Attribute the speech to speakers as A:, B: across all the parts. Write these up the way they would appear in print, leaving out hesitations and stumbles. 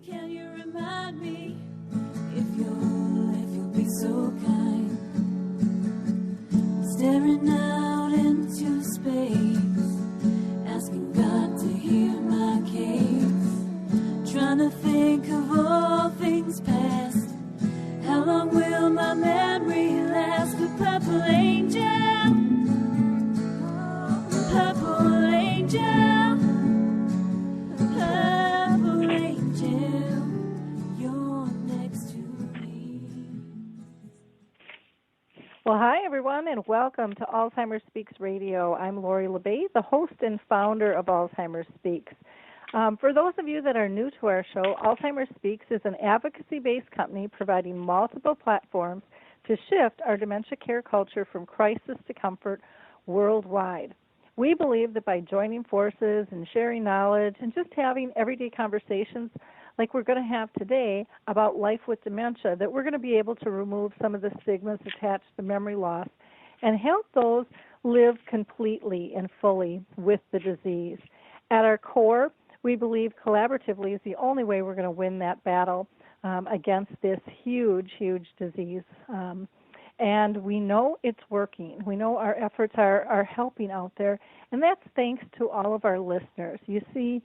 A: Can you remind me if you'll be so kind, staring out into space, asking God to hear my case, trying to think of all things past. How long will my memory last? The purple angel, purple angel, purple angel, you're next to me.
B: Well, hi, everyone, and welcome to Alzheimer's Speaks Radio. I'm Lori LeBay, the host and founder of Alzheimer's Speaks. For those of you that are new to our show, Alzheimer's Speaks is an advocacy-based company providing multiple platforms to shift our dementia care culture from crisis to comfort worldwide. We believe that by joining forces and sharing knowledge and just having everyday conversations like we're going to have today about life with dementia, that we're going to be able to remove some of the stigmas attached to memory loss and help those live completely and fully with the disease. At our core, we believe collaboratively is the only way we're going to win that battle against this huge, huge disease. And we know it's working. We know our efforts are helping out there, and that's thanks to all of our listeners. You see,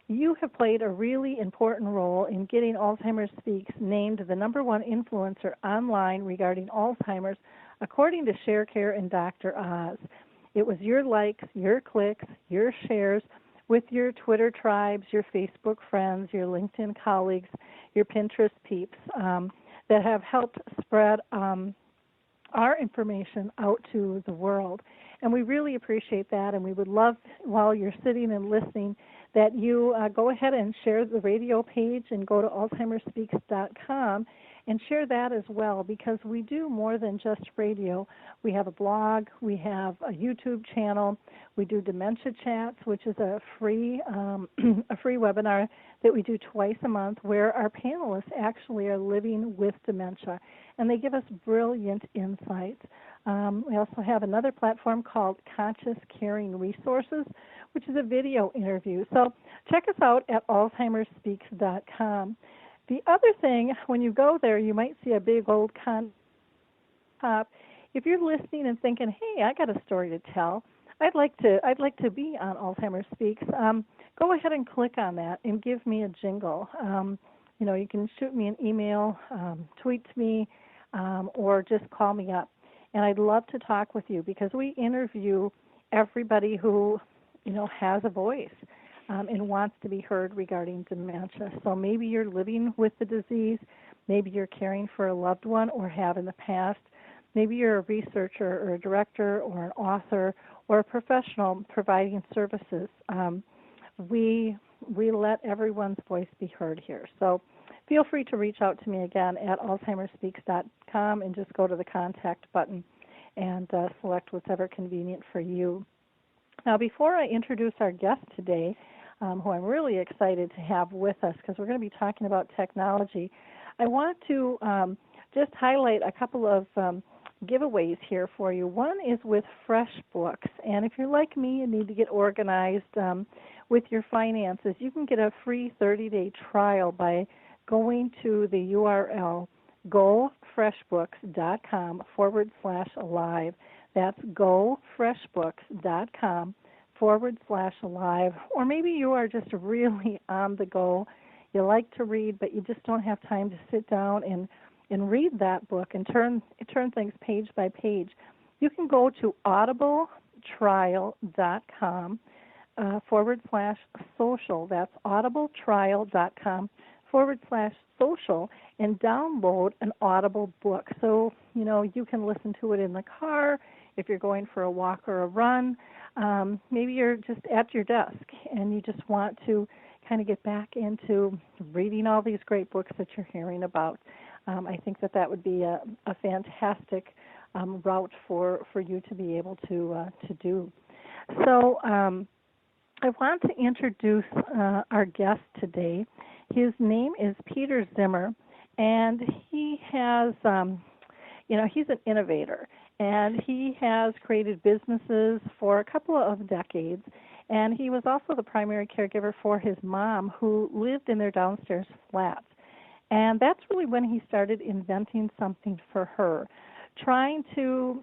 B: you have played a really important role in getting Alzheimer's Speaks named the #1 influencer online regarding Alzheimer's, according to ShareCare and Dr. Oz. It was your likes, your clicks, your shares with your Twitter tribes, your Facebook friends, your LinkedIn colleagues, your Pinterest peeps that have helped spread our information out to the world. And we really appreciate that, and we would love, while you're sitting and listening, that you go ahead and share the radio page and go to alzheimersspeaks.com and share that as well, because we do more than just radio. We have a blog, we have a YouTube channel, we do Dementia Chats, which is a free webinar that we do twice a month where our panelists actually are living with dementia, and they give us brilliant insights. We also have another platform called Conscious Caring Resources, which is a video interview. So check us out at alzheimersspeaks.com. The other thing, when you go there, you might see a big old top. If you're listening and thinking, "Hey, I got a story to tell. I'd like to be on Alzheimer's Speaks," go ahead and click on that and give me a jingle. You can shoot me an email, tweet me, or just call me up. And I'd love to talk with you, because we interview everybody who, has a voice and wants to be heard regarding dementia. So maybe you're living with the disease, maybe you're caring for a loved one or have in the past, maybe you're a researcher or a director or an author or a professional providing services. We let everyone's voice be heard here. So feel free to reach out to me again at alzheimersspeaks.com and just go to the contact button and select whatever convenient for you. Now, before I introduce our guest today, who I'm really excited to have with us, because we're going to be talking about technology, I want to just highlight a couple of giveaways here for you. One is with FreshBooks, and if you're like me and need to get organized with your finances, you can get a free 30-day trial by going to the URL gofreshbooks.com/alive. That's gofreshbooks.com/alive. Or maybe you are just really on the go. You like to read, but you just don't have time to sit down and read that book and turn things page by page. You can go to audibletrial.com/social. That's audibletrial.com/social, and download an Audible book. So, you can listen to it in the car, if you're going for a walk or a run. Maybe you're just at your desk and you just want to kind of get back into reading all these great books that you're hearing about. I think that would be a fantastic route for you to be able to do. So I want to introduce our guest today. His name is Peter Zimmer, and he has, he's an innovator, and he has created businesses for a couple of decades, And he was also the primary caregiver for his mom, who lived in their downstairs flat. And that's really when he started inventing something for her, trying to,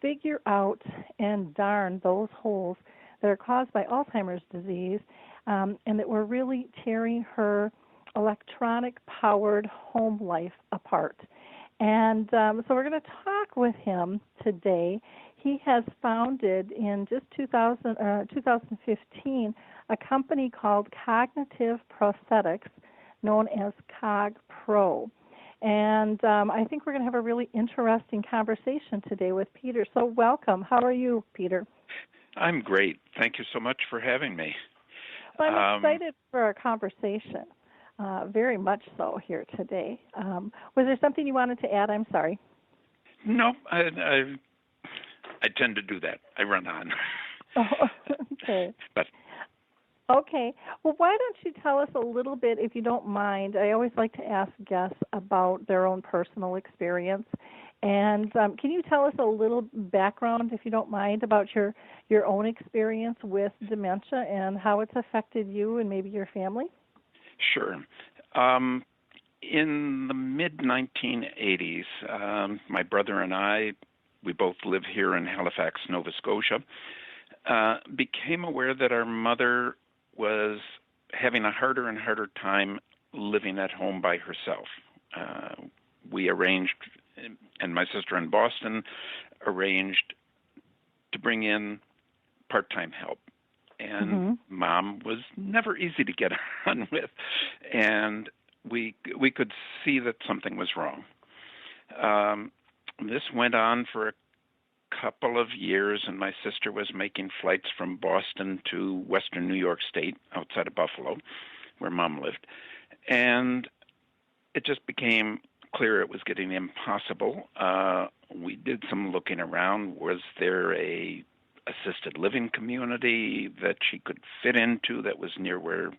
B: figure out and darn those holes that are caused by Alzheimer's disease, and that were really tearing her electronic-powered home life apart. And so we're going to talk with him today. He has founded in just 2015 a company called Cognitive Prosthetics, known as CogPro. And I think we're going to have a really interesting conversation today with Peter. So welcome. How are you, Peter?
C: I'm great. Thank you so much for having me.
B: Well, I'm excited for our conversation, very much so here today. Was there something you wanted to add? I'm sorry.
C: No, I tend to do that. I run on.
B: Oh, okay. Okay. Well, why don't you tell us a little bit, if you don't mind? I always like to ask guests about their own personal experience. And can you tell us a little background, if you don't mind, about your own experience with dementia and how it's affected you and maybe your family?
C: Sure. In the mid-1980s, my brother and I, we both live here in Halifax, Nova Scotia, became aware that our mother was having a harder and harder time living at home by herself. We arranged, and my sister in Boston arranged to bring in part-time help. And Mom was never easy to get on with, and we could see that something was wrong. This went on for a couple of years, and my sister was making flights from Boston to western New York State, outside of Buffalo, where Mom lived. And it just became clear it was getting impossible. We did some looking around. Was there a assisted living community that she could fit into that was near where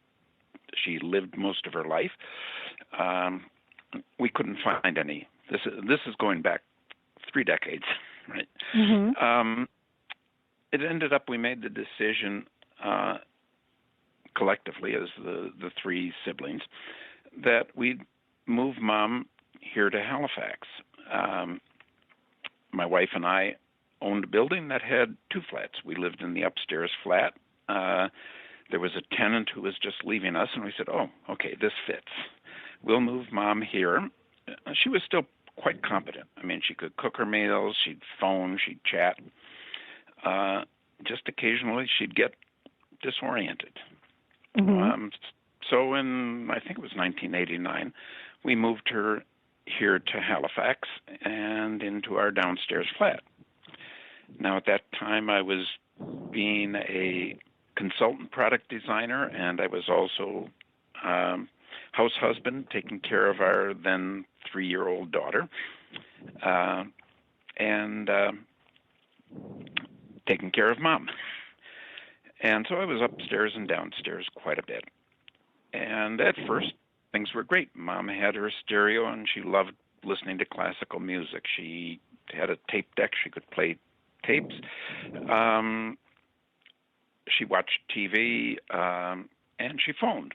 C: she lived most of her life? We couldn't find any. This is going back 3 decades, right? It ended up we made the decision collectively as the 3 siblings that we'd move Mom here to Halifax. My wife and I owned a building that had 2 flats. We lived in the upstairs flat. There was a tenant who was just leaving us, and we said, oh, okay, this fits. We'll move Mom here. She was still quite competent. I mean, she could cook her meals, she'd phone, she'd chat. Just occasionally she'd get disoriented. So in, I think it was 1989, we moved her here to Halifax and into our downstairs flat. Now, at that time, I was being a consultant product designer, and I was also house husband, taking care of our then 3-year-old daughter, and taking care of Mom. And so I was upstairs and downstairs quite a bit. And at first, things were great. Mom had her stereo, and she loved listening to classical music. She had a tape deck. She could play tapes. She watched TV, and she phoned.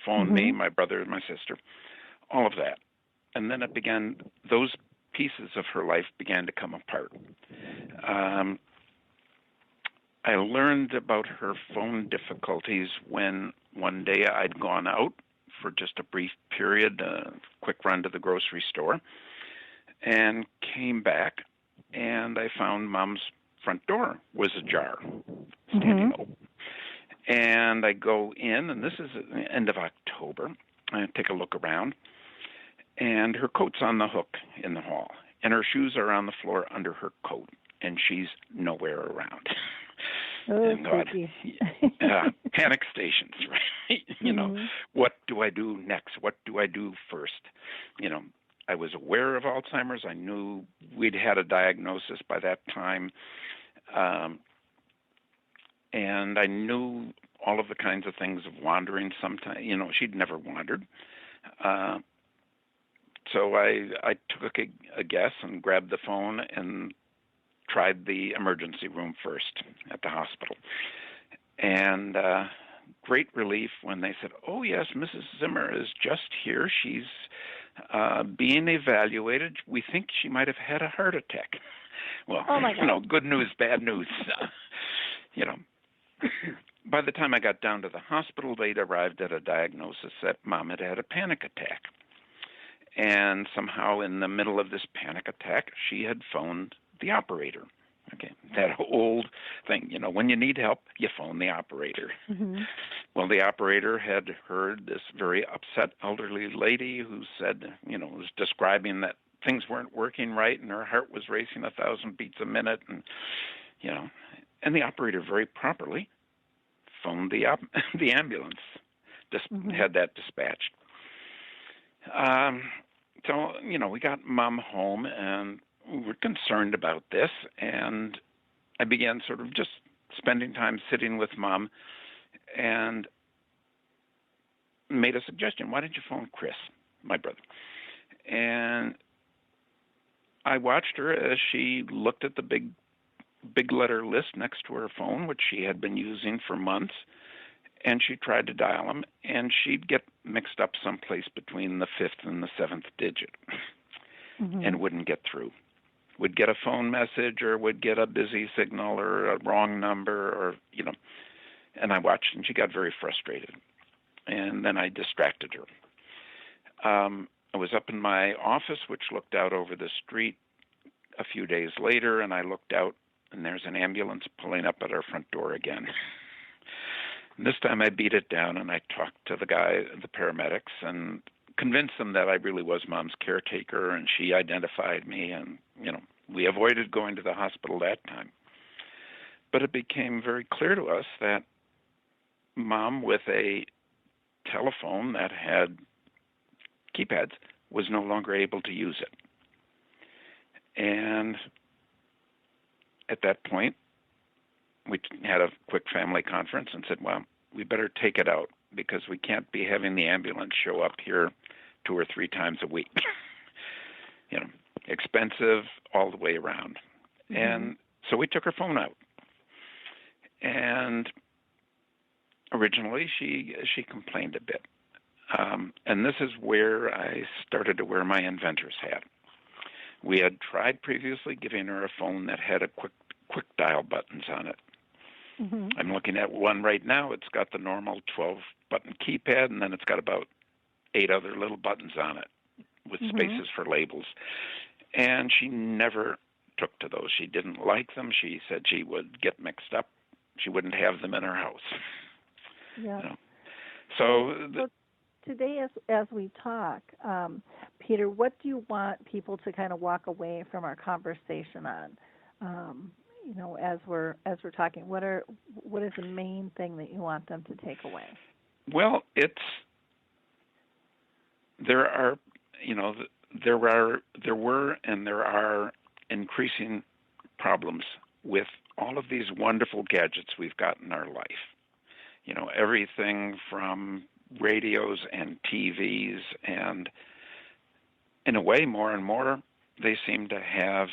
C: Phoned me, my brother, and my sister, all of that. And then it began, those pieces of her life began to come apart. I learned about her phone difficulties when one day I'd gone out for just a brief period, a quick run to the grocery store, and came back, and I found Mom's front door was ajar, standing open. And I go in, and this is at the end of October. I take a look around, and her coat's on the hook in the hall, and her shoes are on the floor under her coat, and she's nowhere around.
B: Oh,
C: and God, panic stations, right? What do I do next? What do I do first? I was aware of Alzheimer's. I knew we'd had a diagnosis by that time. And I knew all of the kinds of things of wandering sometimes. She'd never wandered. So I took a guess and grabbed the phone and tried the emergency room first at the hospital. And great relief when they said, "Oh, yes, Mrs. Zimmer is just here. She's being evaluated. We think she might have had a heart attack." Well,
B: oh my God.
C: good news, bad news. By the time I got down to the hospital, they'd arrived at a diagnosis that Mom had had a panic attack. And somehow in the middle of this panic attack, she had phoned the operator. Okay, that old thing, when you need help, you phone the operator.
B: Mm-hmm.
C: Well, the operator had heard this very upset elderly lady who said, was describing that things weren't working right and her heart was racing 1,000 beats a minute, and and the operator very properly phoned the ambulance, had that dispatched. So, we got Mom home, and we were concerned about this, and I began sort of just spending time sitting with Mom and made a suggestion. Why don't you phone Chris, my brother? And I watched her as she looked at the big letter list next to her phone, which she had been using for months, and she tried to dial him, and she'd get mixed up someplace between the 5th and the 7th digit, and wouldn't get through. Would get a phone message or would get a busy signal or a wrong number or, and I watched, and she got very frustrated. And then I distracted her. I was up in my office, which looked out over the street a few days later, and I looked out, and there's an ambulance pulling up at our front door again. And this time I beat it down, and I talked to the paramedics, and convinced them that I really was Mom's caretaker, and she identified me, and, we avoided going to the hospital that time. But it became very clear to us that Mom, with a telephone that had keypads, was no longer able to use it. And at that point, we had a quick family conference and said, well, we better take it out because we can't be having the ambulance show up here 2 or 3 times a week. Expensive all the way around. And so we took her phone out. And originally she complained a bit. And this is where I started to wear my inventor's hat. We had tried previously giving her a phone that had a quick dial buttons on it. I'm looking at one right now. It's got the normal 12-button keypad, and then it's got about 8 other little buttons on it with spaces for labels. And she never took to those. She didn't like them. She said she would get mixed up. She wouldn't have them in her house.
B: Yeah.
C: So
B: today, as we talk, Peter, what do you want people to kind of walk away from our conversation on? As we're talking, what is the main thing that you want them to take away?
C: Well, there were and there are increasing problems with all of these wonderful gadgets we've got in our life. Everything from radios and TVs, and in a way, more and more, they seem to have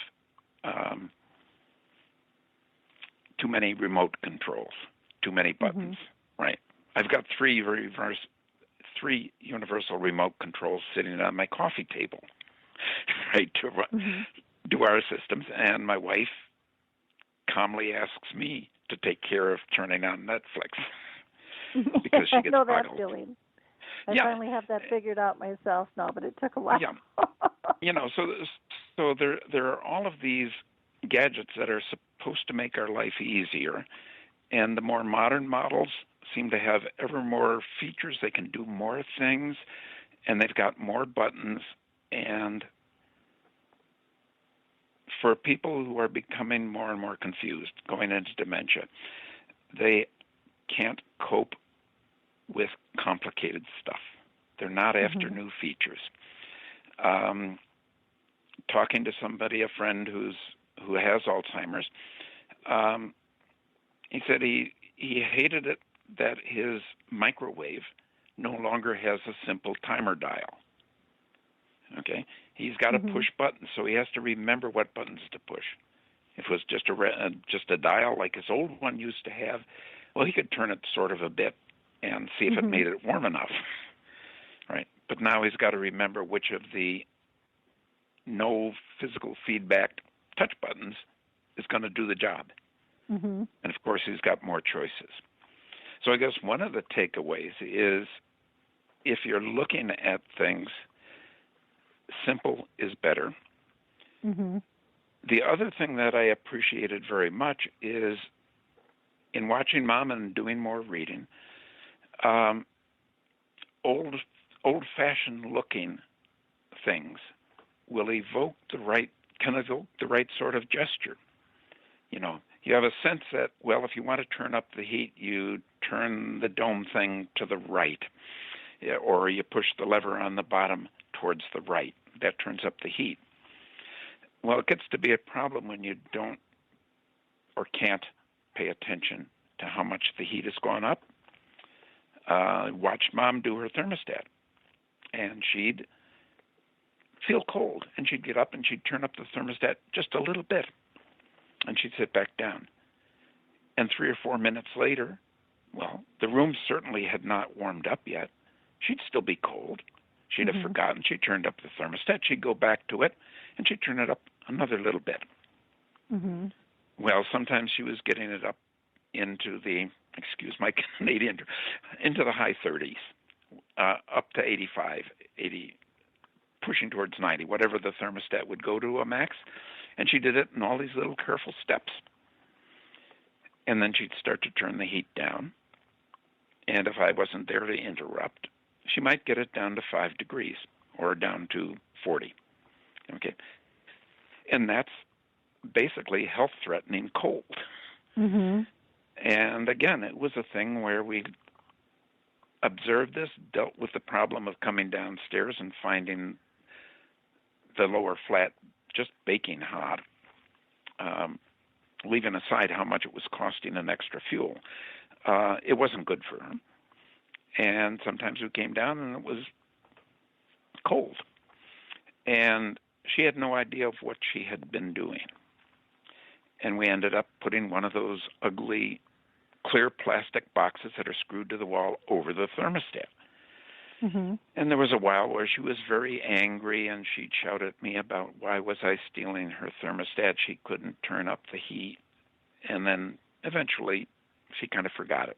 C: too many remote controls, too many buttons, right? I've got 3 universal remote controls sitting on my coffee table, right, to do our systems, and my wife calmly asks me to take care of turning on Netflix because she gets
B: I know that
C: boggled.
B: feeling. I finally have that figured out myself now, but it took a while.
C: So there are all of these gadgets that are supposed to make our life easier, and the more modern models seem to have ever more features. They can do more things, and they've got more buttons. And for people who are becoming more and more confused, going into dementia, they can't cope with complicated stuff. They're not after new features. Talking to somebody, a friend who has Alzheimer's, he said he hated it that his microwave no longer has a simple timer dial. Okay, he's got to push buttons, so he has to remember what buttons to push. If it was just a dial like his old one used to have, Well, he could turn it sort of a bit and see if it made it warm enough, right? But now he's got to remember which of the no physical feedback touch buttons is going to do the job. And, of course, he's got more choices. So I guess one of the takeaways is if you're looking at things, simple is better. The other thing that I appreciated very much is in watching Mom and doing more reading, old-fashioned looking things will evoke the right sort of gesture. You know, you have a sense that, well, if you want to turn up the heat, you turn the dome thing to the right, or you push the lever on the bottom towards the right. That turns up the heat. Well, it gets to be a problem when you don't or can't pay attention to how much the heat has gone up. Watched Mom do her thermostat, and she'd feel cold, and she'd get up and she'd turn up the thermostat just a little bit, and she'd sit back down. And 3 or 4 minutes later, well, the room certainly had not warmed up yet. She'd still be cold. She'd have forgotten. She turned up the thermostat. She'd go back to it, and she'd turn it up another little bit. Well, sometimes she was getting it up into the, excuse my Canadian, into the high 30s, up to 85, 80, pushing towards 90, whatever the thermostat would go to a max. And she did it in all these little careful steps. And then she'd start to turn the heat down. And if I wasn't there to interrupt, she might get it down to 5 degrees or down to 40. Okay. And that's basically health-threatening cold. And again, it was a thing where we observed this, dealt with the problem of coming downstairs and finding the lower flat just baking hot, leaving aside how much it was costing in extra fuel. It wasn't good for her. And sometimes we came down and it was cold. And she had no idea of what she had been doing. And we ended up putting one of those ugly clear plastic boxes that are screwed to the wall over the thermostat. And there was a while where she was very angry, and she'd shout at me about why was I stealing her thermostat. She couldn't turn up the heat. And then eventually she kind of forgot it.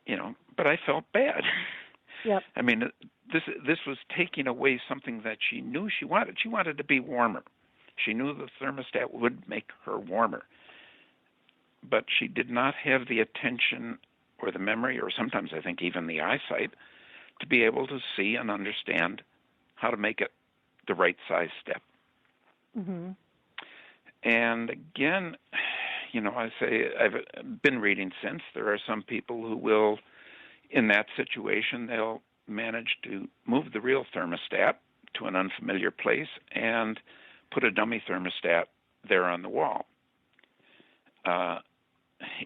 C: You know, but I felt bad. I mean, this was taking away something that she knew she wanted. She wanted to be warmer. She knew the thermostat would make her warmer. But she did not have the attention or the memory, or sometimes I think even the eyesight, to be able to see and understand how to make it the right size step. And again, you know, I say I've been reading since. There are some people who will, in that situation, they'll manage to move the real thermostat to an unfamiliar place and put a dummy thermostat there on the wall.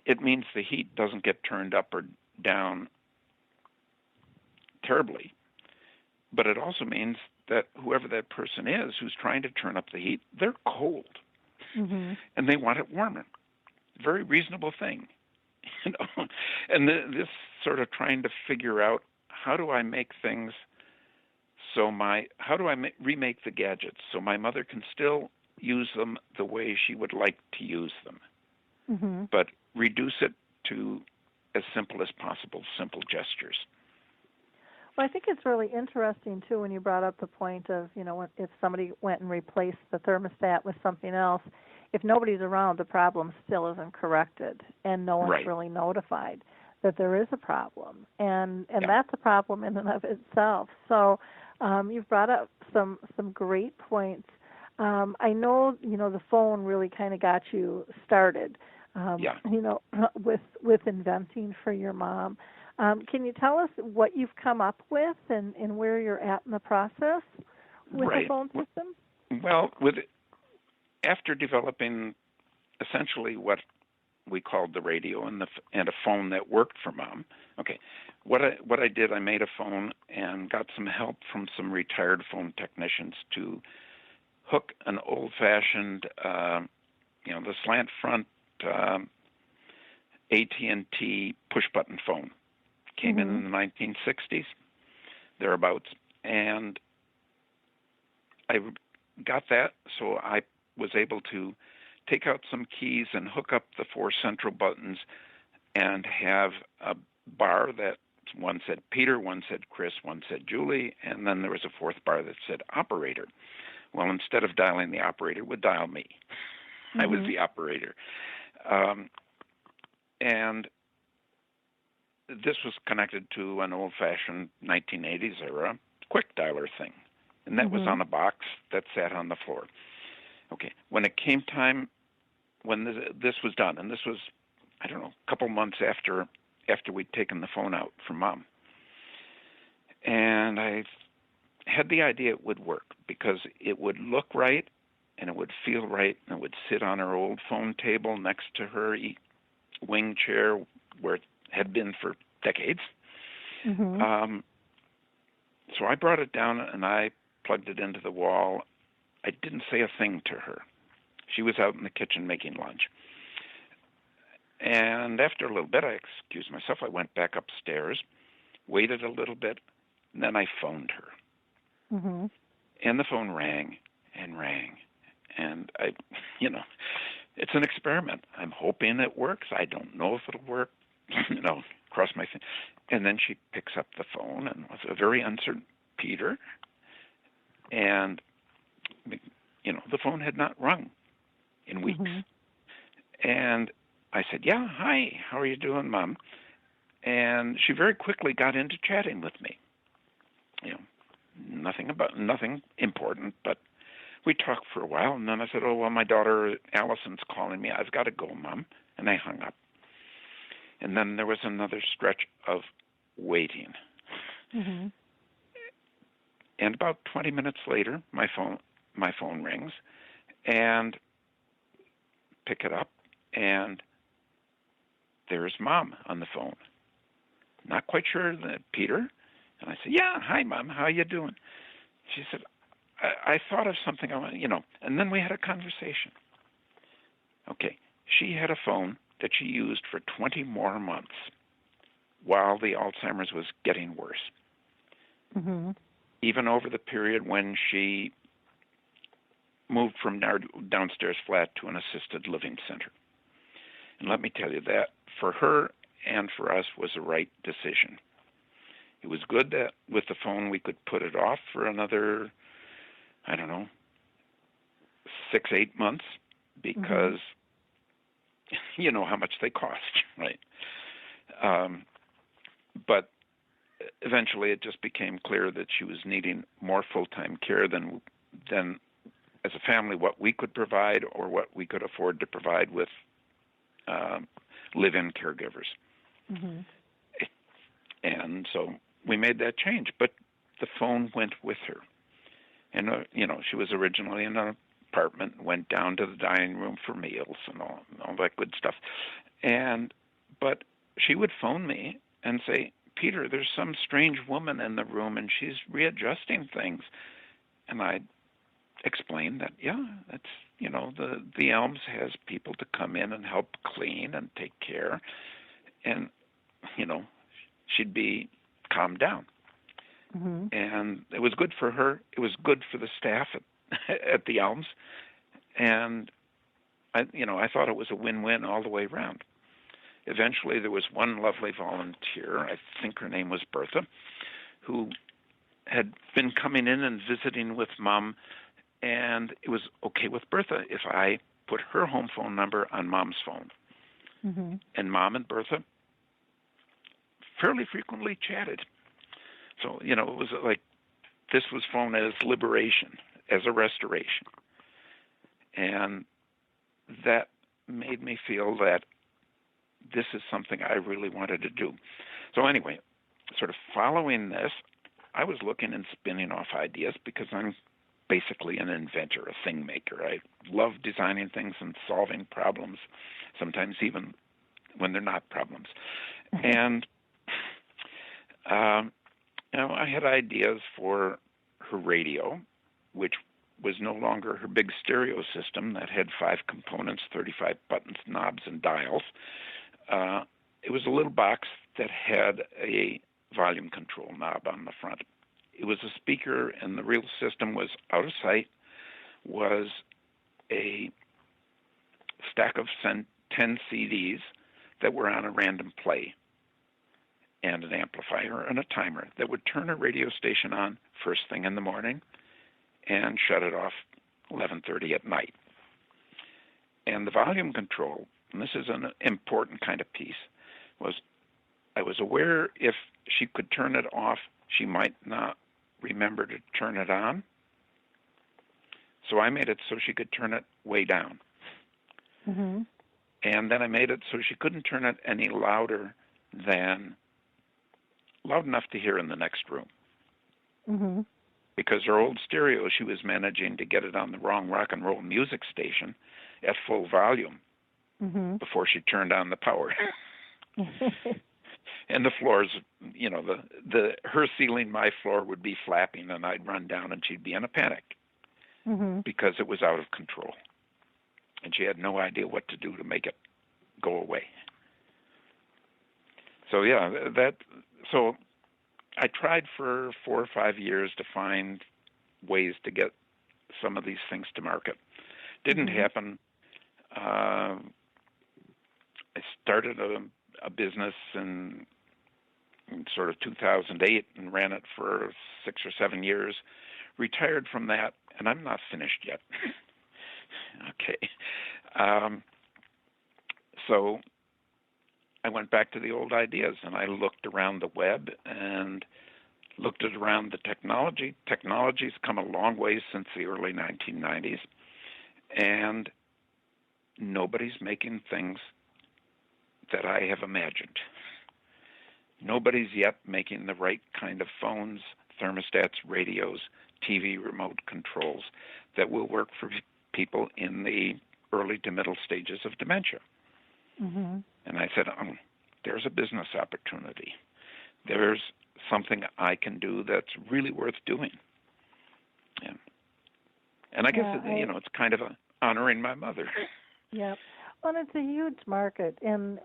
C: It means the heat doesn't get turned up or down terribly, but it also means that whoever that person is who's trying to turn up the heat, they're cold, and they want it warmer. Very reasonable thing, you know. And this sort of trying to figure out how do I make things remake the gadgets so my mother can still use them the way she would like to use them, but reduce it to as simple as possible, simple gestures.
B: Well, I think it's really interesting, too, when you brought up the point of, you know, if somebody went and replaced the thermostat with something else, if nobody's around, the problem still isn't corrected, and no one's really notified that there is a problem. And that's a problem in and of itself. So you've brought up some great points. I know, you know, the phone really kind of got you started, you know, with inventing for your mom. Can you tell us what you've come up with and where you're at in the process with the phone system?
C: Well, after developing essentially what we called the radio and a phone that worked for Mom. Okay, what I did, I made a phone and got some help from some retired phone technicians to hook an old-fashioned, you know, the slant front AT&T push-button phone. Came in the 1960s, thereabouts, and I got that, so I was able to take out some keys and hook up the 4 central buttons and have a bar that one said Peter, one said Chris, one said Julie, and then there was a 4th bar that said operator. Well, instead of dialing the operator, it would dial me. I was the operator. And this was connected to an old-fashioned 1980s era quick dialer thing, and that was on a box that sat on the floor. Okay, when it came time, when this was done, and this was, I don't know, a couple months after we'd taken the phone out from Mom, and I had the idea it would work because it would look right, and it would feel right, and it would sit on her old phone table next to her wing chair where it had been for decades. So I brought it down and I plugged it into the wall. I didn't say a thing to her. She was out in the kitchen making lunch. And after a little bit, I excused myself. I went back upstairs, waited a little bit, and then I phoned her. And the phone rang and rang. And I, it's an experiment. I'm hoping it works. I don't know if it'll work. Cross my fingers. And then she picks up the phone and was a very uncertain Peter. And, the phone had not rung in weeks. And I said, yeah, hi, how are you doing, Mom? And she very quickly got into chatting with me. Nothing important, but we talked for a while, and then I said, oh, well, my daughter Allison's calling me. I've got to go, Mom. And I hung up. And then there was another stretch of waiting. And about 20 minutes later, my phone rings, and pick it up, and there's Mom on the phone. Not quite sure that Peter. And I said, yeah, hi, Mom, how you doing? She said, I thought of something, and then we had a conversation. Okay, she had a phone that she used for 20 more months while the Alzheimer's was getting worse. Even over the period when she moved from our downstairs flat to an assisted living center. And let me tell you, that for her and for us was the right decision. It was good that with the phone we could put it off for another, 6-8 months, because you know how much they cost, right? But eventually it just became clear that she was needing more full-time care than as a family what we could provide or what we could afford to provide with live-in caregivers. And so we made that change, but the phone went with her. And, she was originally in an apartment, went down to the dining room for meals and all that good stuff. But she would phone me and say, Peter, there's some strange woman in the room and she's readjusting things. And I explained that, that's, the Elms has people to come in and help clean and take care. And, she'd be calmed down. And it was good for her. It was good for the staff at the Elms. And, I thought it was a win-win all the way around. Eventually, there was one lovely volunteer, I think her name was Bertha, who had been coming in and visiting with Mom, and it was okay with Bertha if I put her home phone number on Mom's phone. And Mom and Bertha fairly frequently chatted. So, it was like this was phone as liberation, as a restoration. And that made me feel that this is something I really wanted to do. So anyway, sort of following this, I was looking and spinning off ideas because I'm basically an inventor, a thing maker. I love designing things and solving problems, sometimes even when they're not problems. And, I had ideas for her radio, which was no longer her big stereo system that had 5 components, 35 buttons, knobs, and dials. It was a little box that had a volume control knob on the front. It was a speaker, and the real system was out of sight, was a stack of 10 CDs that were on a random play, and an amplifier and a timer that would turn a radio station on first thing in the morning and shut it off 11:30 at night. And the volume control, and this is an important kind of piece, was I was aware if she could turn it off, she might not remember to turn it on. So I made it so she could turn it way down.
B: Mm-hmm.
C: And then I made it so she couldn't turn it any louder than loud enough to hear in the next room.
B: Mm-hmm.
C: Because her old stereo, she was managing to get it on the wrong rock and roll music station at full volume
B: mm-hmm.
C: before she turned on the power. And the floors, you know, her ceiling, my floor would be flapping, and I'd run down and she'd be in a panic
B: mm-hmm.
C: because it was out of control. And she had no idea what to do to make it go away. So, yeah, so I tried for 4 or 5 years to find ways to get some of these things to market. Didn't
B: mm-hmm.
C: happen. I started a business in sort of 2008 and ran it for 6 or 7 years. Retired from that, and I'm not finished yet. Okay. So I went back to the old ideas, and I looked around the web and looked around the technology. Technology's come a long way since the early 1990s, and nobody's making things that I have imagined. Nobody's yet making the right kind of phones, thermostats, radios, TV remote controls that will work for people in the early to middle stages of dementia.
B: Mm-hmm.
C: And I said, there's a business opportunity. There's something I can do that's really worth doing. Yeah. And I guess, it's kind of honoring my mother.
B: Yeah. Well, it's a huge market, and,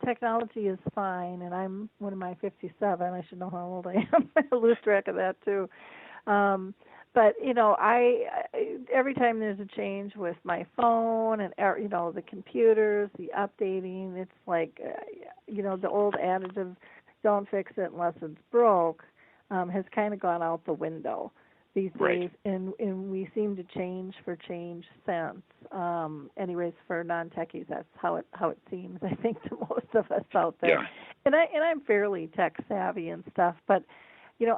B: technology is fine, and I'm, what am I, 57? I should know how old I am. I lose track of that, too. But, I every time there's a change with my phone and, the computers, the updating, it's like, the old adage of don't fix it unless it's broke has kind of gone out the window these days. And we seem to change for change sense. Anyways, for non-techies, that's how it seems, I think, to most of us out there.
C: Yeah.
B: And I'm fairly tech savvy and stuff, but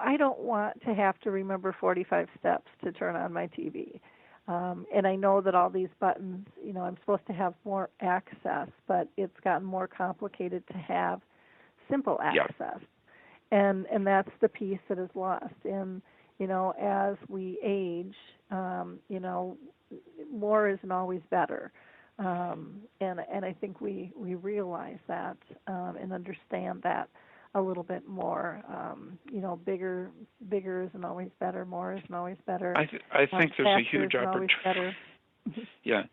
B: I don't want to have to remember 45 steps to turn on my TV. And I know that all these buttons, I'm supposed to have more access, but it's gotten more complicated to have simple access. Yeah. And that's the piece that is lost. And, as we age, more isn't always better. And I think we realize that and understand that a little bit more. Bigger isn't always better. More isn't always better.
C: I think there's a huge
B: opportunity.
C: Yeah,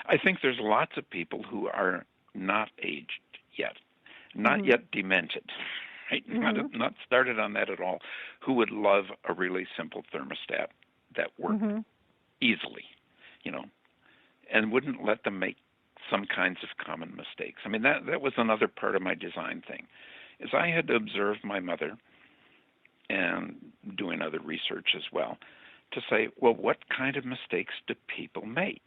C: I think there's lots of people who are not aged yet, not
B: mm-hmm.
C: yet demented, right?
B: Mm-hmm.
C: Not started on that at all, who would love a really simple thermostat that worked
B: mm-hmm.
C: easily, and wouldn't let them make some kinds of common mistakes. I mean, that was another part of my design thing, is I had to observe my mother and doing other research as well to say, well, what kind of mistakes do people make?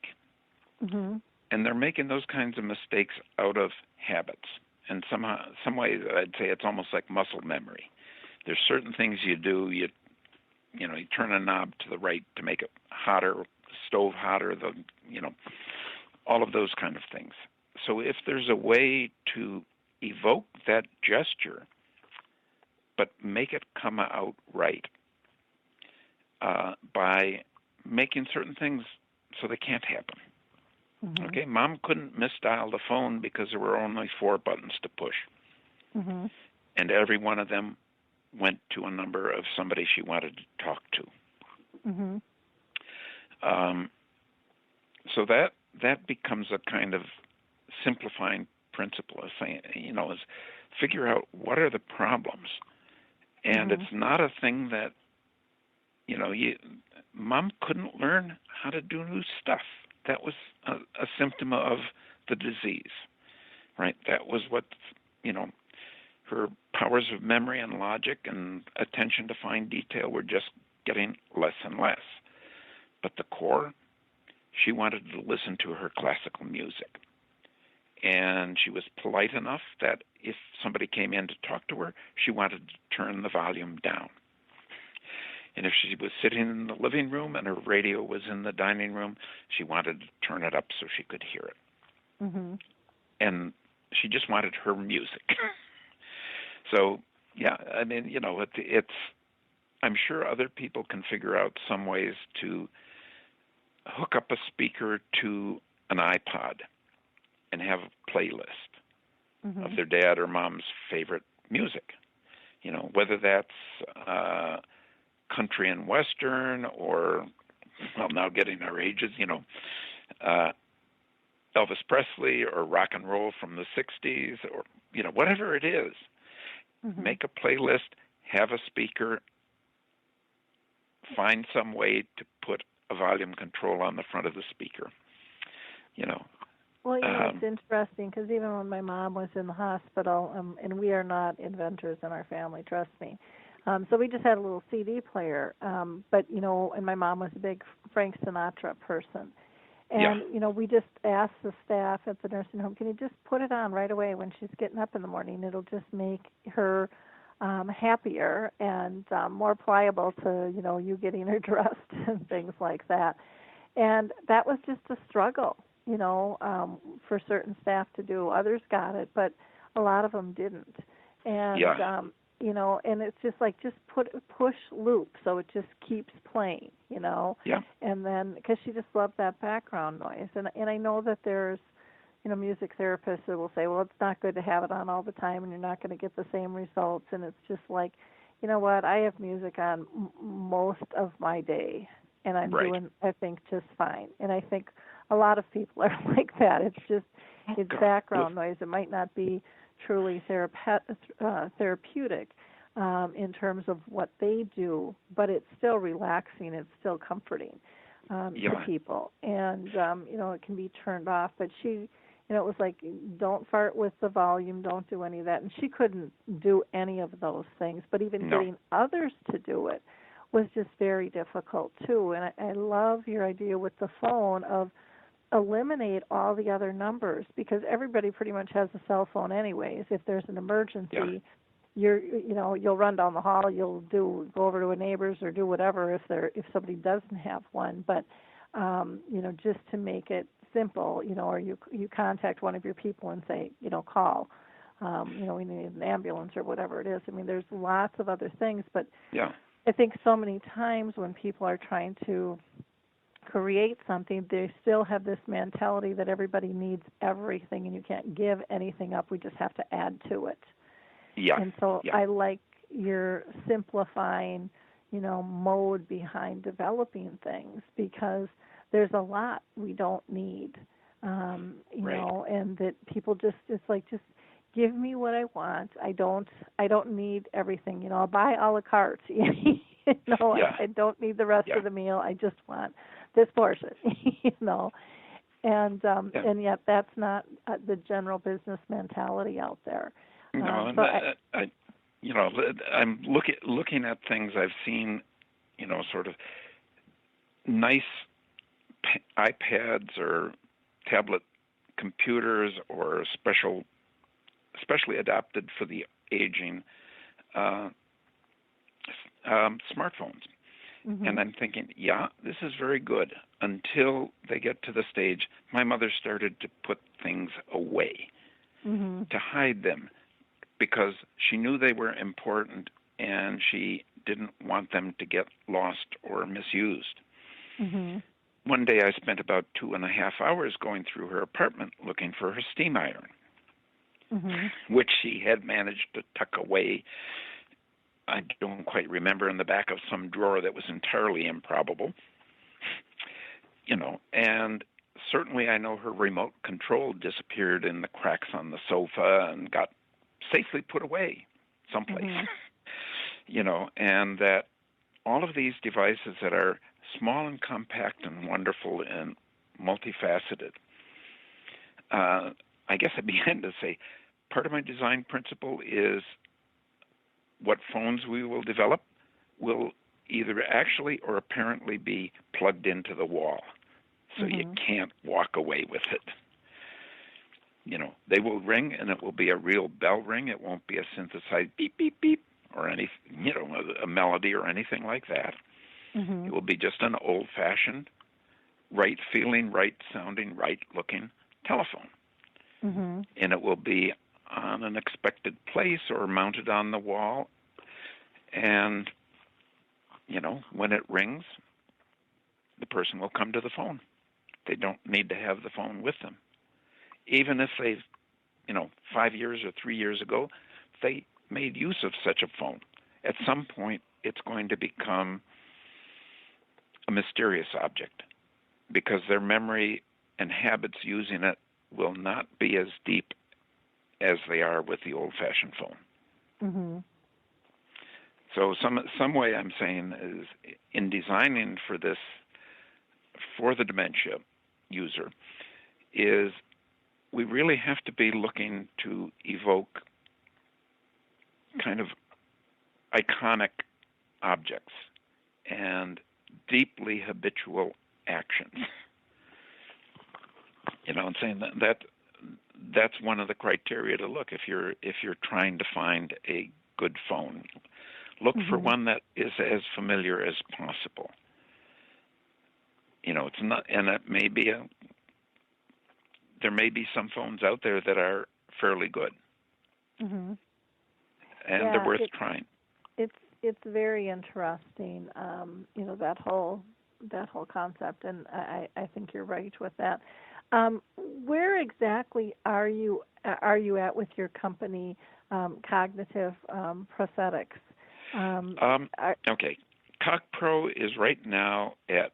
B: Mm-hmm.
C: And they're making those kinds of mistakes out of habits. And some way, I'd say it's almost like muscle memory. There's certain things you do, you turn a knob to the right to make it hotter, stove hotter, all of those kind of things. So if there's a way to evoke that gesture, but make it come out right by making certain things so they can't happen. Mm-hmm. Okay, Mom couldn't misdial the phone because there were only 4 buttons to push.
B: Mm-hmm.
C: And every one of them went to a number of somebody she wanted to talk to.
B: Mm-hmm.
C: So that becomes a kind of simplifying principle of saying, is figure out what are the problems. And it's not a thing that, Mom couldn't learn how to do new stuff. That was a symptom of the disease, right? That was what, her powers of memory and logic and attention to fine detail were just getting less and less. But the core, she wanted to listen to her classical music. And she was polite enough that if somebody came in to talk to her, she wanted to turn the volume down. And if she was sitting in the living room and her radio was in the dining room, she wanted to turn it up so she could hear it.
B: Mm-hmm.
C: And she just wanted her music. So, yeah, I mean, it's I'm sure other people can figure out some ways to hook up a speaker to an iPod and have a playlist of their dad or mom's favorite music. Whether that's country and western or, well, now getting our ages, Elvis Presley or rock and roll from the 60s or, whatever it is. Make a playlist, have a speaker, find some way to put a volume control on the front of the speaker,
B: Well, it's interesting because even when my mom was in the hospital, and we are not inventors in our family, trust me, so we just had a little CD player, but, and my mom was a big Frank Sinatra person. And, we just asked the staff at the nursing home, can you just put it on right away when she's getting up in the morning? It'll just make her happier and more pliable to, you getting her dressed and things like that. And that was just a struggle, for certain staff to do. Others got it, but a lot of them didn't. And, and it's just like, just push loop so it just keeps playing,
C: Yeah.
B: And then, because she just loved that background noise. And I know that there's, music therapists that will say, well, it's not good to have it on all the time and you're not going to get the same results. And it's just like, you know what, I have music on most of my day and I'm doing, I think, just fine. And I think a lot of people are like that. It's just, it's background noise. It might not be truly therapeutic in terms of what they do, but it's still relaxing. It's still comforting to people. And, it can be turned off. But she, it was like, don't fart with the volume, don't do any of that. And she couldn't do any of those things. But even getting others to do it was just very difficult, too. And I love your idea with the phone of eliminate all the other numbers, because everybody pretty much has a cell phone anyways. If there's an emergency, you'll run down the hall, you'll go over to a neighbor's or do whatever if somebody doesn't have one. But just to make it simple, or you contact one of your people and say, call, we need an ambulance or whatever it is. I mean, there's lots of other things, but I think so many times when people are trying to create something, they still have this mentality that everybody needs everything and you can't give anything up. We just have to add to it. Yeah. And so I like your simplifying, mode behind developing things, because there's a lot we don't need, know, and that people just give me what I want. I don't need everything. I'll buy a la carte. I don't need the rest of the meal. I just want this portion, and yet that's not the general business mentality out there.
C: No, and I'm looking at things I've seen, sort of nice iPads or tablet computers or especially adapted for the aging smartphones. And I'm thinking, this is very good, until they get to the stage. My mother started to put things away, to hide them, because she knew they were important and she didn't want them to get lost or misused. One day I spent about 2.5 hours going through her apartment looking for her steam iron, which she had managed to tuck away, I don't quite remember, in the back of some drawer that was entirely improbable. And certainly I know her remote control disappeared in the cracks on the sofa and got safely put away someplace. And that all of these devices that are small and compact and wonderful and multifaceted, I guess I began to say, part of my design principle is what phones we will develop will either actually or apparently be plugged into the wall, so you can't walk away with it. They will ring, and it will be a real bell ring. It won't be a synthesized beep, beep, beep, or any, a melody or anything like that. It will be just an old-fashioned, right-feeling, right-sounding, right-looking telephone. And it will be on an expected place or mounted on the wall. And, when it rings, the person will come to the phone. They don't need to have the phone with them. Even if they've, 5 years or 3 years ago, they made use of such a phone. At some point, it's going to become a mysterious object because their memory and habits using it will not be as deep as they are with the old-fashioned phone. So some way I'm saying is in designing for this, for the dementia user, is we really have to be looking to evoke kind of iconic objects and deeply habitual actions. I'm saying that's one of the criteria to look if you're trying to find a good phone. Look for one that is as familiar as possible. It's not, and it may be there may be some phones out there that are fairly good, and they're worth trying.
B: It's very interesting, that whole concept, and I think you're right with that. Where exactly are you at with your company, Cognitive Prosthetics?
C: Okay, CogPro is right now at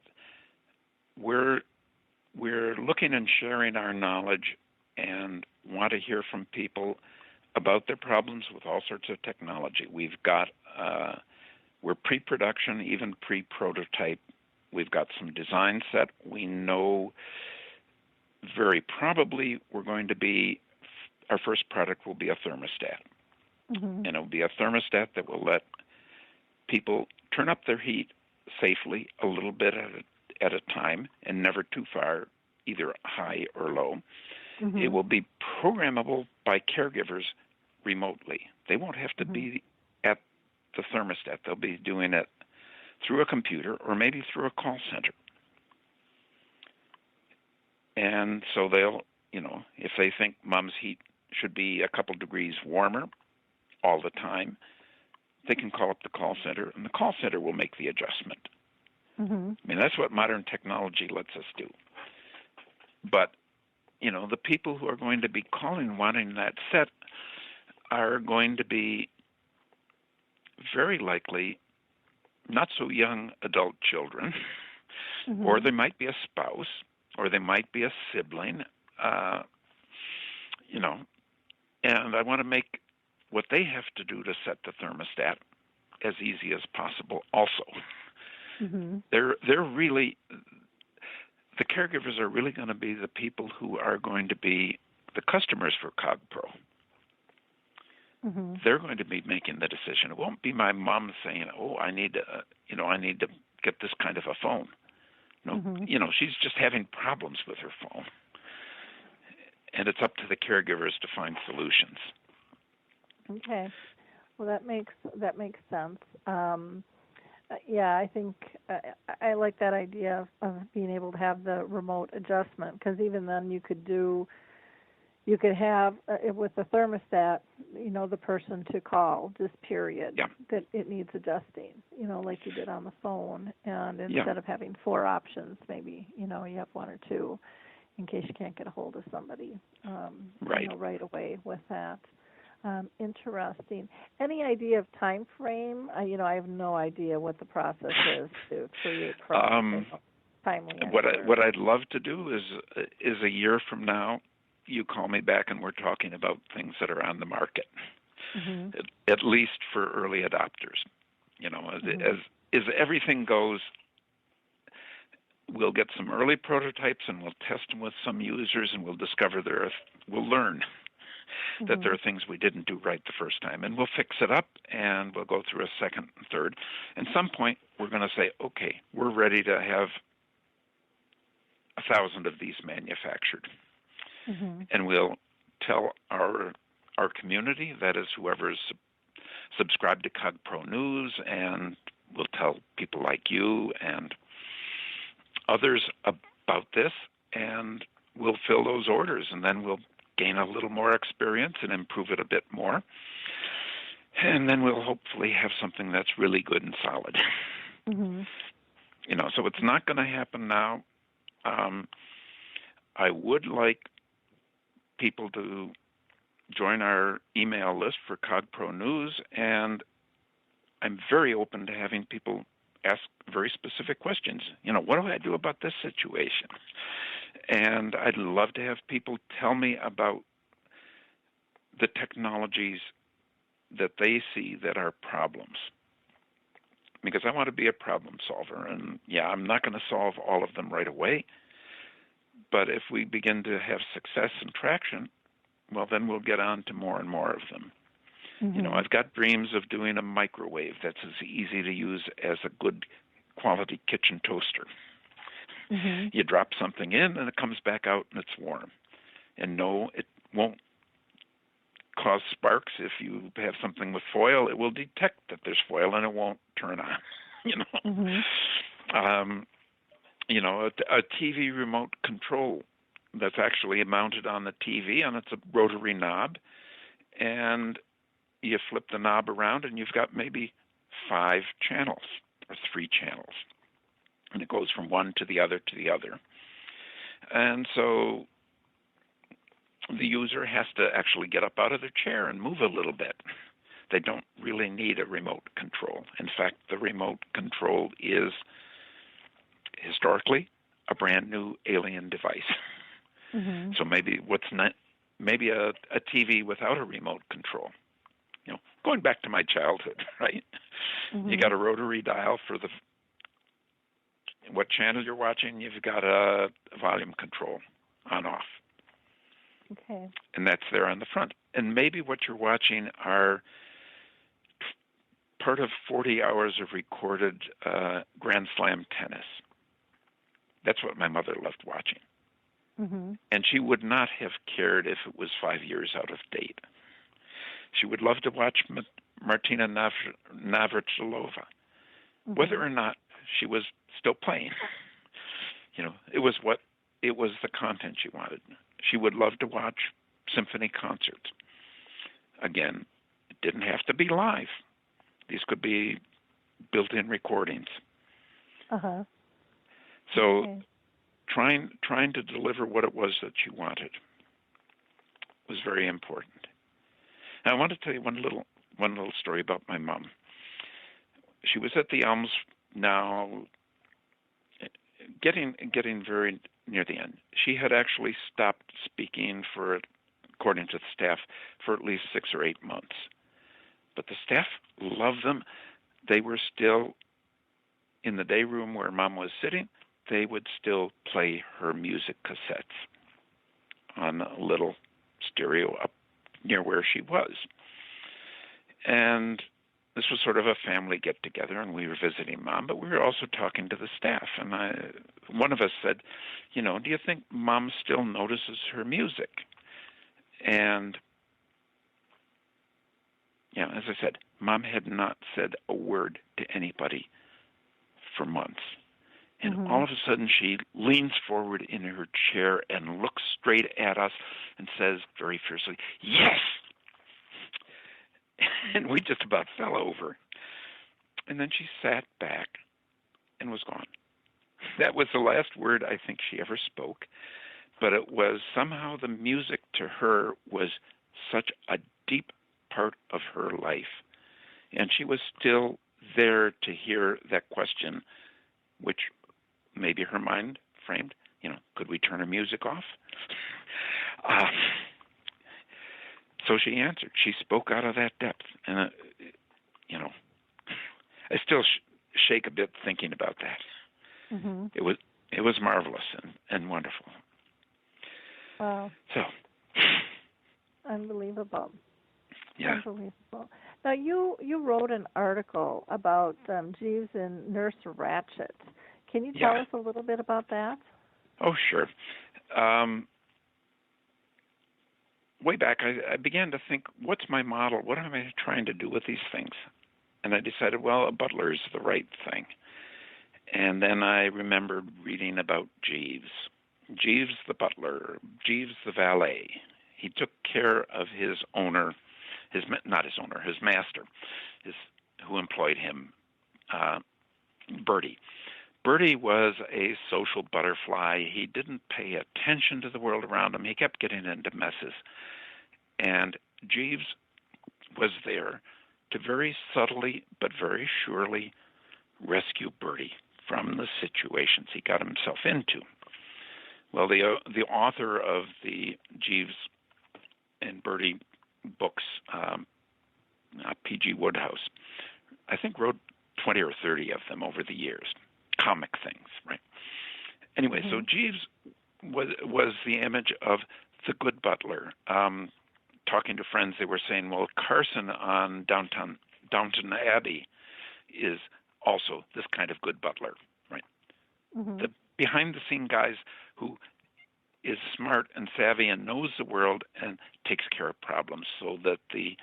C: we're looking and sharing our knowledge and want to hear from people about their problems with all sorts of technology. We've got we're pre-production, even pre-prototype. We've got some design set. We know very probably we're going to be, our first product will be a thermostat. And it'll be a thermostat that will let people turn up their heat safely a little bit at a time and never too far, either high or low. It will be programmable by caregivers remotely. They won't have to be at the thermostat. They'll be doing it through a computer or maybe through a call center. And so they'll, if they think mom's heat should be a couple degrees warmer all the time, they can call up the call center, and the call center will make the adjustment. I mean, that's what modern technology lets us do. But, the people who are going to be calling wanting that set are going to be very likely not so young adult children, or they might be a spouse, or they might be a sibling, and I want to make what they have to do to set the thermostat as easy as possible also. They're really, the caregivers are really going to be the people who are going to be the customers for CogPro. They're going to be making the decision. It won't be my mom saying, "Oh, I need to get this kind of a phone." No, she's just having problems with her phone, and it's up to the caregivers to find solutions.
B: Okay, well that makes sense. I think I like that idea of being able to have the remote adjustment, because even then you could have with the thermostat, the person to call, just period, that it needs adjusting, like you did on the phone, and instead of having 4 options, maybe, you have 1 or 2 in case you can't get a hold of somebody right away with that. Interesting. Any idea of time frame? I have no idea what the process is to create products. Finally.
C: What I'd love to do is a year from now, you call me back and we're talking about things that are on the market, at least for early adopters. As everything goes, we'll get some early prototypes and we'll test them with some users, and we'll discover we'll learn that there are things we didn't do right the first time, and we'll fix it up, and we'll go through a second and third. At some point, we're going to say, okay, we're ready to have 1,000 of these manufactured. And we'll tell our community, that is whoever is subscribed to CogPro News, and we'll tell people like you and others about this, and we'll fill those orders, and then we'll gain a little more experience and improve it a bit more. And then we'll hopefully have something that's really good and solid. So it's not going to happen now. I would like people to join our email list for CogPro News, and I'm very open to having people ask very specific questions. What do I do about this situation? And I'd love to have people tell me about the technologies that they see that are problems, because I want to be a problem solver. And I'm not going to solve all of them right away, but if we begin to have success and traction, well, then we'll get on to more and more of them. I've got dreams of doing a microwave that's as easy to use as a good quality kitchen toaster. You drop something in and it comes back out and it's warm. And no, it won't cause sparks. If you have something with foil, it will detect that there's foil and it won't turn on. A TV remote control that's actually mounted on the TV, and it's a rotary knob, and you flip the knob around and you've got maybe 5 channels or 3 channels, and it goes from one to the other to the other. And so the user has to actually get up out of their chair and move a little bit. They don't really need a remote control. In fact, the remote control is historically a brand new alien device. So maybe maybe a TV without a remote control. Going back to my childhood, right? You got a rotary dial for what channel you're watching. You've got a volume control on off.
B: Okay.
C: And that's there on the front. And maybe what you're watching are part of 40 hours of recorded Grand Slam tennis. That's what my mother loved watching. And she would not have cared if it was 5 years out of date. She would love to watch Martina Navratilova, whether or not she was still playing. It was the content she wanted. She would love to watch symphony concerts. Again, it didn't have to be live. These could be built-in recordings. So trying to deliver what it was that she wanted was very important. Now, I want to tell you one little story about my mom. She was at the Elms now, getting very near the end. She had actually stopped speaking according to the staff, for at least 6 or 8 months. But the staff loved them. They were still in the day room where Mom was sitting. They would still play her music cassettes on a little stereo up near where she was. And this was sort of a family get-together, and we were visiting Mom, but we were also talking to the staff. And one of us said, do you think Mom still notices her music? And, as I said, Mom had not said a word to anybody for months. And all of a sudden she leans forward in her chair and looks straight at us and says very fiercely, "Yes!" And we just about fell over. And then she sat back and was gone. That was the last word I think she ever spoke. But it was somehow the music to her was such a deep part of her life. And she was still there to hear that question, which maybe her mind framed, could we turn her music off? So she answered. She spoke out of that depth. And, I still shake a bit thinking about that.
B: Mm-hmm.
C: It was marvelous and wonderful.
B: Wow.
C: So.
B: Unbelievable.
C: Yeah.
B: Unbelievable. Now, you wrote an article about Jeeves and Nurse Ratched. Can you tell us a little bit about that?
C: Oh, sure. Way back, I began to think, what's my model? What am I trying to do with these things? And I decided, well, a butler is the right thing. And then I remembered reading about Jeeves. Jeeves the butler, Jeeves the valet. He took care of his owner, his master, who employed him, Bertie. Bertie was a social butterfly. He didn't pay attention to the world around him. He kept getting into messes. And Jeeves was there to very subtly but very surely rescue Bertie from the situations he got himself into. Well, the author of the Jeeves and Bertie books, P.G. Wodehouse, I think wrote 20 or 30 of them over the years, comic things, right? Anyway, so Jeeves was the image of the good butler. Talking to friends, they were saying, well, Carson on Downton Abbey is also this kind of good butler, right? Mm-hmm. The behind-the-scene guys who is smart and savvy and knows the world and takes care of problems so that the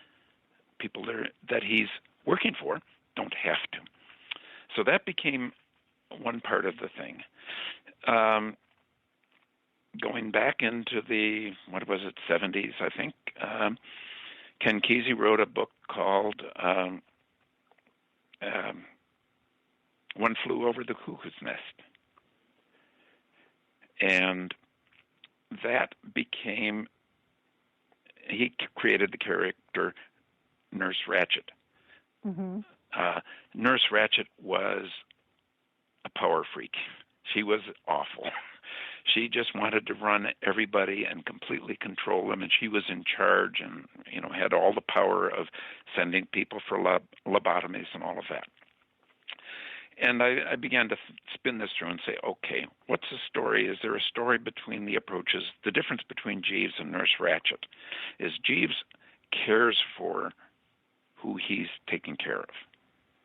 C: people that he's working for don't have to. So that became one part of the thing. Going back into the, 70s, I think, Ken Kesey wrote a book called One Flew Over the Cuckoo's Nest. And that became, he created the character Nurse Ratched. Mm-hmm. Nurse Ratched was a power freak. She was awful. She just wanted to run everybody and completely control them, and she was in charge and, had all the power of sending people for lobotomies and all of that. And I began to spin this through and say, okay, what's the story? Is there a story between the approaches? The difference between Jeeves and Nurse Ratched is Jeeves cares for who he's taking care of.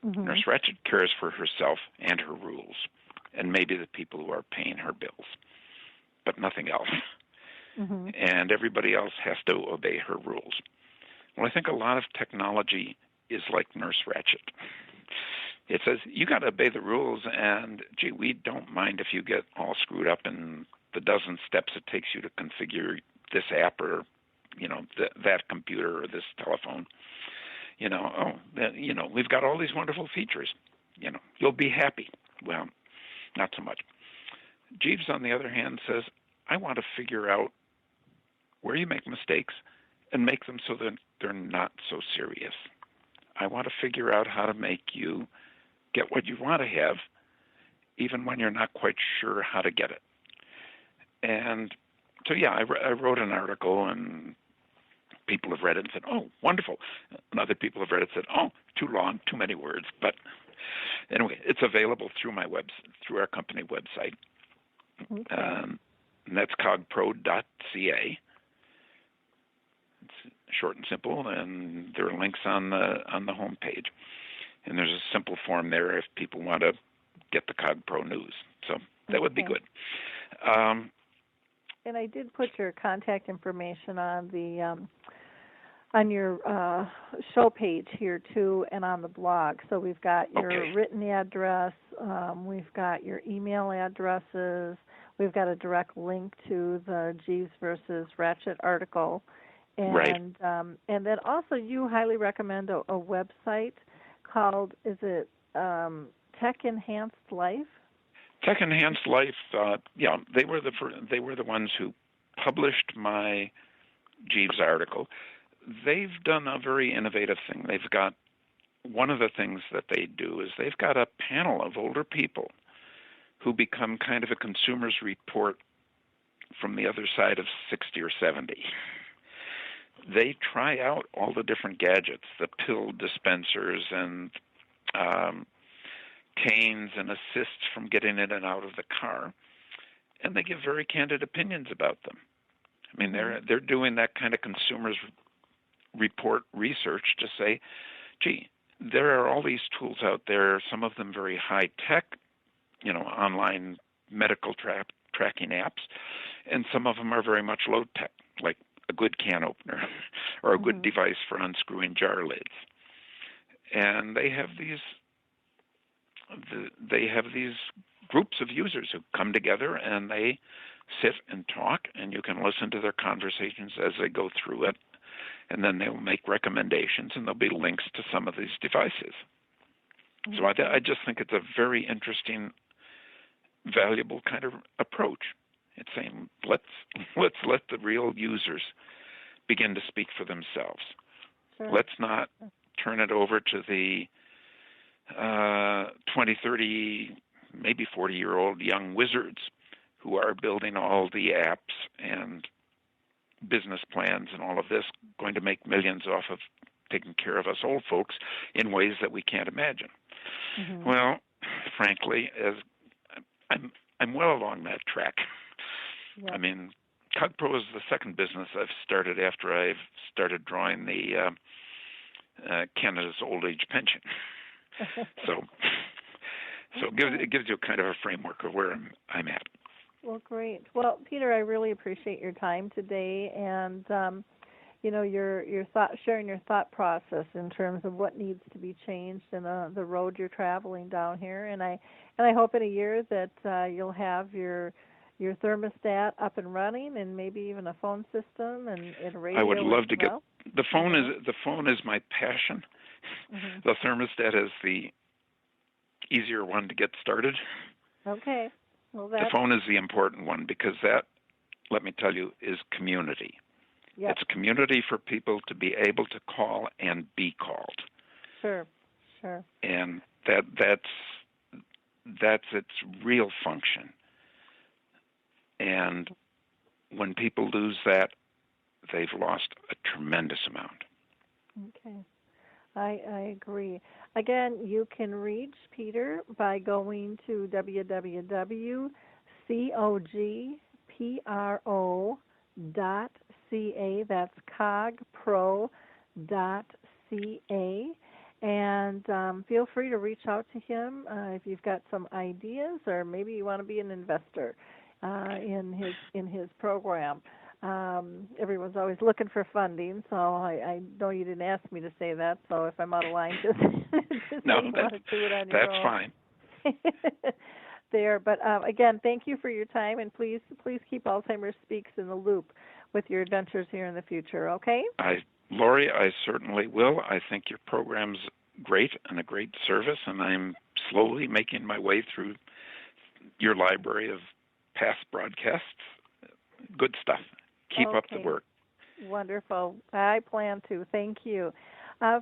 C: Mm-hmm. Nurse Ratched cares for herself and her rules, and maybe the people who are paying her bills, but nothing else. Mm-hmm. And everybody else has to obey her rules. Well, I think a lot of technology is like Nurse Ratched. It says, you got to obey the rules, and, gee, we don't mind if you get all screwed up in the dozen steps it takes you to configure this app or, that computer or this telephone. We've got all these wonderful features. You'll be happy. Well, not so much. Jeeves, on the other hand, says, I want to figure out where you make mistakes and make them so that they're not so serious. I want to figure out how to make you get what you want to have, even when you're not quite sure how to get it. And so, I wrote an article, and people have read it and said, oh, wonderful. And other people have read it and said, oh, too long, too many words. But anyway, it's available through through our company website. Okay. And that's CogPro.ca. It's short and simple, and there are links on the home page. And there's a simple form there if people want to get the CogPro news. So that would be good.
B: And I did put your contact information on the on your show page here too, and on the blog. So we've got your written address, we've got your email addresses, we've got a direct link to the Jeeves versus Ratched article, and and then also you highly recommend a website called, is it Tech Enhanced Life?
C: Tech Enhanced Life, they were the ones who published my Jeeves article. They've done a very innovative thing. They've got, one of the things that they do is they've got a panel of older people who become kind of a consumer's report from the other side of 60 or 70. They try out all the different gadgets, the pill dispensers and canes and assists from getting in and out of the car, and they give very candid opinions about them. I mean, they're doing that kind of consumer's report research to say, gee, there are all these tools out there, some of them very high tech, online medical tracking apps, and some of them are very much low tech, like a good can opener or a good device for unscrewing jar lids. And they have these groups of users who come together and they sit and talk, and you can listen to their conversations as they go through it, and then they'll make recommendations, and there'll be links to some of these devices. So I just think it's a very interesting, valuable kind of approach. It's saying let's let the real users begin to speak for themselves.
B: Sure.
C: Let's not turn it over to the 20, 30, maybe 40-year-old young wizards who are building all the apps and business plans and all of this, going to make millions off of taking care of us old folks in ways that we can't imagine. Well, frankly, as I'm well along that track.
B: Yep.
C: I mean, CogPro is the second business I've started after I've started drawing the Canada's old age pension. So it gives you kind of a framework of where I'm at.
B: Well, great. Well, Peter, I really appreciate your time today, and your sharing your thought process in terms of what needs to be changed in the road you're traveling down here. And I hope in a year that you'll have your thermostat up and running, and maybe even a phone system and radio.
C: I would love to get the phone.
B: Mm-hmm.
C: The phone is my passion.
B: Mm-hmm.
C: The thermostat is the easier one to get started.
B: Okay. Well,
C: the phone is the important one, because that, let me tell you, is community.
B: Yep.
C: It's community for people to be able to call and be called.
B: Sure.
C: And that's its real function. And when people lose that, they've lost a tremendous amount.
B: Okay. I agree. Again, you can reach Peter by going to www.cogpro.ca. That's cogpro.ca. And feel free to reach out to him if you've got some ideas, or maybe you want to be an investor in his program. Everyone's always looking for funding, so I know you didn't ask me to say that. So if I'm out of line, just
C: no,
B: do it on your own.
C: Fine.
B: There, but again, thank you for your time, and please keep Alzheimer's Speaks in the loop with your adventures here in the future. Okay?
C: Lori, I certainly will. I think your program's great and a great service, and I'm slowly making my way through your library of past broadcasts. Good stuff. Keep up the work.
B: Wonderful. I plan to. Thank you.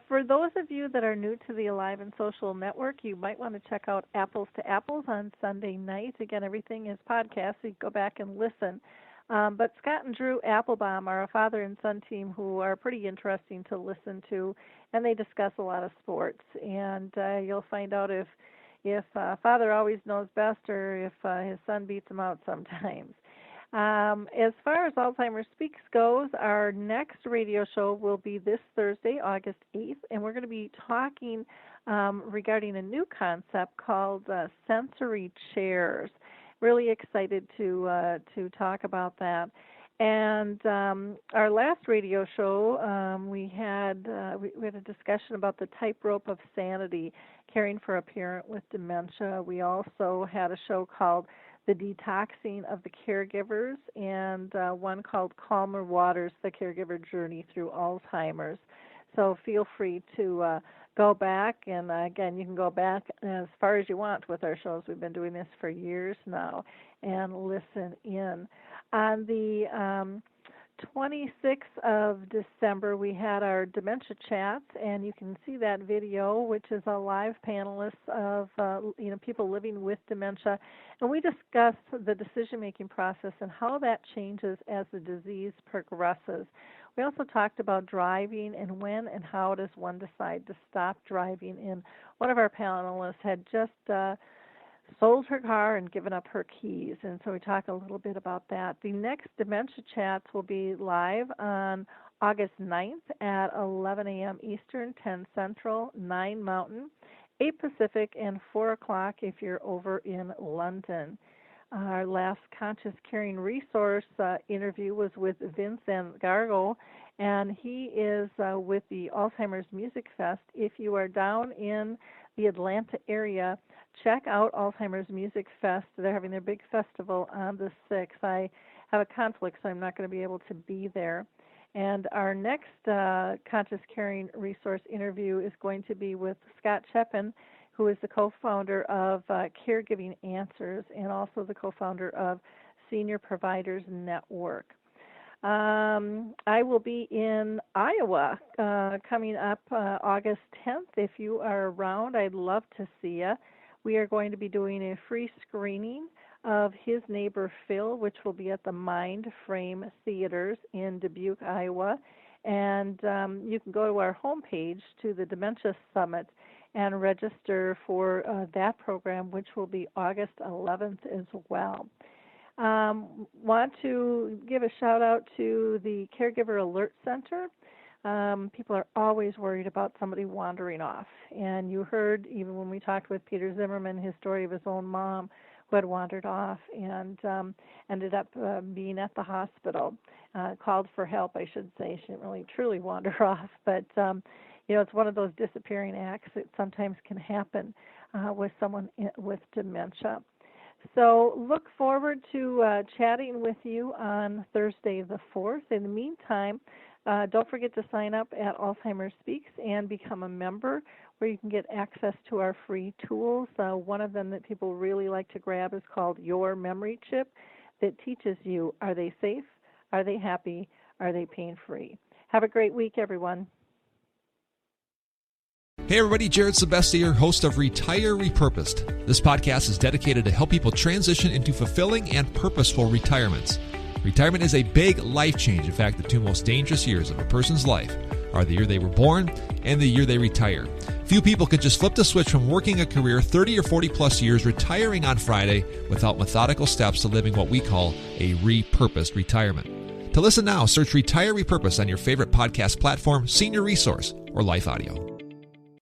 B: For those of you that are new to the Alive and Social Network, you might want to check out Apples to Apples on Sunday night. Again, everything is podcast, so you can go back and listen. But Scott and Drew Applebaum are a father and son team who are pretty interesting to listen to, and they discuss a lot of sports. And you'll find out if father always knows best, or if his son beats him out sometimes. As far as Alzheimer's Speaks goes, our next radio show will be this Thursday, August 8th, and we're going to be talking regarding a new concept called sensory chairs. Really excited to talk about that. And our last radio show, we had a discussion about the tightrope of sanity, caring for a parent with dementia. We also had a show called The Detoxing of the Caregivers, and one called Calmer Waters, the Caregiver Journey Through Alzheimer's. So feel free to go back, and again, you can go back as far as you want with our shows. We've been doing this for years now, and listen in. On the 26th of December, we had our Dementia Chats, and you can see that video, which is a live panelist of people living with dementia, and we discussed the decision-making process and how that changes as the disease progresses. We also talked about driving and when and how does one decide to stop driving, and one of our panelists had just sold her car and given up her keys, and so we talk a little bit about that. The next Dementia Chats will be live on August 9th at 11 a.m. Eastern, 10 Central, 9 Mountain, 8 Pacific, and 4 o'clock if you're over in London. Our last Conscious Caring Resource interview was with Vincent Gargo, and he is with the Alzheimer's Music Fest. If you are down in the Atlanta area, check out Alzheimer's Music Fest. They're having their big festival on the 6th. I have a conflict, so I'm not going to be able to be there. And our next Conscious Caring Resource interview is going to be with Scott Chepin, who is the co-founder of Caregiving Answers and also the co-founder of Senior Providers Network. I will be in Iowa coming up August 10th. If you are around, I'd love to see you. We are going to be doing a free screening of His Neighbor Phil, which will be at the Mind Frame Theaters in Dubuque, Iowa. And you can go to our homepage to the Dementia Summit and register for that program, which will be August 11th as well. Want to give a shout out to the Caregiver Alert Center. People are always worried about somebody wandering off. And you heard, even when we talked with Peter Zimmerman, his story of his own mom who had wandered off and ended up being at the hospital, called for help, I should say. She didn't really truly wander off, but it's one of those disappearing acts that sometimes can happen with someone with dementia. So look forward to chatting with you on Thursday the 4th. In the meantime, don't forget to sign up at Alzheimer's Speaks and become a member, where you can get access to our free tools. One of them that people really like to grab is called Your Memory Chip, that teaches you, are they safe, are they happy, are they pain-free. Have a great week, everyone.
D: Hey everybody, Jared Sebestier, host of Retire Repurposed. This podcast is dedicated to help people transition into fulfilling and purposeful retirements. Retirement is a big life change. In fact, the two most dangerous years of a person's life are the year they were born and the year they retire. Few people can just flip the switch from working a career 30 or 40 plus years, retiring on Friday, without methodical steps to living what we call a repurposed retirement. To listen now, search Retire Repurposed on your favorite podcast platform, Senior Resource, or Life Audio.